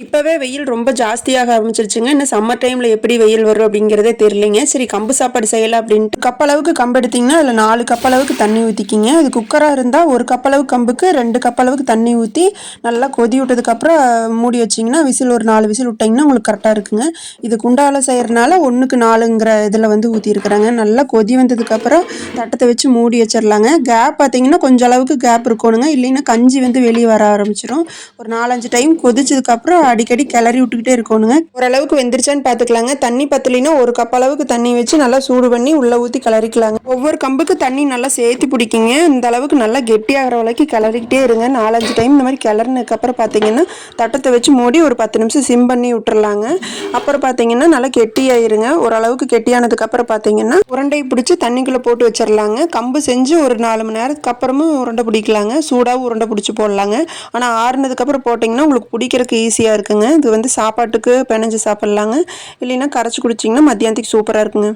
இப்போவே வெயில் ரொம்ப ஜாஸ்தியாக ஆரம்பிச்சிருச்சுங்க. இன்னும் சம்மர் டைமில் எப்படி வெயில் வரும் அப்படிங்கிறதே தெரியலைங்க. சரி கம்பு சாப்பாடு செய்யலாம் அப்படின்ட்டு கப் அளவுக்கு கம்பு எடுத்திங்கன்னா அதில் 4 கப் அளவுக்கு தண்ணி ஊற்றிக்கிங்க. அது குக்கராக இருந்தால் 1 கப் அளவுக்கு கம்புக்கு 2 கப் அளவுக்கு தண்ணி ஊற்றி நல்லா கொதி விட்டதுக்கப்புறம் மூடி வச்சிங்கன்னா விசில் ஒரு 4 விசில் விட்டிங்கன்னா உங்களுக்கு கரெக்டாக இருக்குங்க. இது குண்டாவில் செய்கிறனால 1க்கு 4ங்கிற இதில் வந்து ஊற்றிருக்கிறாங்க. நல்லா கொதி வந்ததுக்கப்புறம் தட்டத்தை வச்சு மூடி வச்சிடலாங்க. கேப் பார்த்தீங்கன்னா கொஞ்சம் அளவுக்கு கேப் இருக்கணுங்க. இல்லைன்னா கஞ்சி வந்து வெளியே வர ஆரம்பிச்சிடும். ஒரு 4-5 டைம் கொதிச்சதுக்கப்புறம் அடிக்கடி கிளறி விட்டுக்கிட்டே இருக்கணுங்க. ஓரளவுக்கு வெந்துருச்சான்னு பார்த்துக்கலாங்க. தண்ணி பத்தலைன்னா 1 கப் அளவுக்கு தண்ணி வச்சு நல்லா சூடு பண்ணி உள்ளே ஊற்றி கிளறிக்கலாங்க. ஒவ்வொரு கம்புக்கு தண்ணி நல்லா சேர்த்து பிடிக்குங்க. இந்த அளவுக்கு நல்லா கெட்டியாகிற வரைக்கும் கிளறிக்கிட்டே இருங்க. 4-5 டைம் இந்த மாதிரி கிளறினதுக்கப்புறம் பார்த்தீங்கன்னா தட்டத்தை வச்சு மூடி ஒரு 10 நிமிஷம் சிம் பண்ணி விட்டுறலாங்க. அப்புறம் பார்த்தீங்கன்னா நல்லா கெட்டியாயிருங்க. ஓரளவுக்கு கெட்டியானதுக்கப்புறம் பார்த்தீங்கன்னா உருண்டையை பிடிச்சி தண்ணிக்குள்ளே போட்டு வச்சிடலாங்க. கம்பு செஞ்சு ஒரு 4 மணி நேரத்துக்கு அப்புறமும் உருண்டை பிடிக்கலாங்க. சூடாகவும் உருண்டை பிடிச்சி போடலாங்க. ஆனால் ஆறுனதுக்கப்புறம் போட்டிங்கன்னா உங்களுக்கு பிடிக்கிறதுக்கு ஈஸியாக இருக்குங்க. இது வந்து சாப்பாட்டுக்கு பிணைஞ்சு சாப்பிட்லாங்க. இல்லைன்னா கரைச்சி குடிச்சிங்கன்னா மத்தியானத்துக்கு சூப்பராக இருக்குங்க.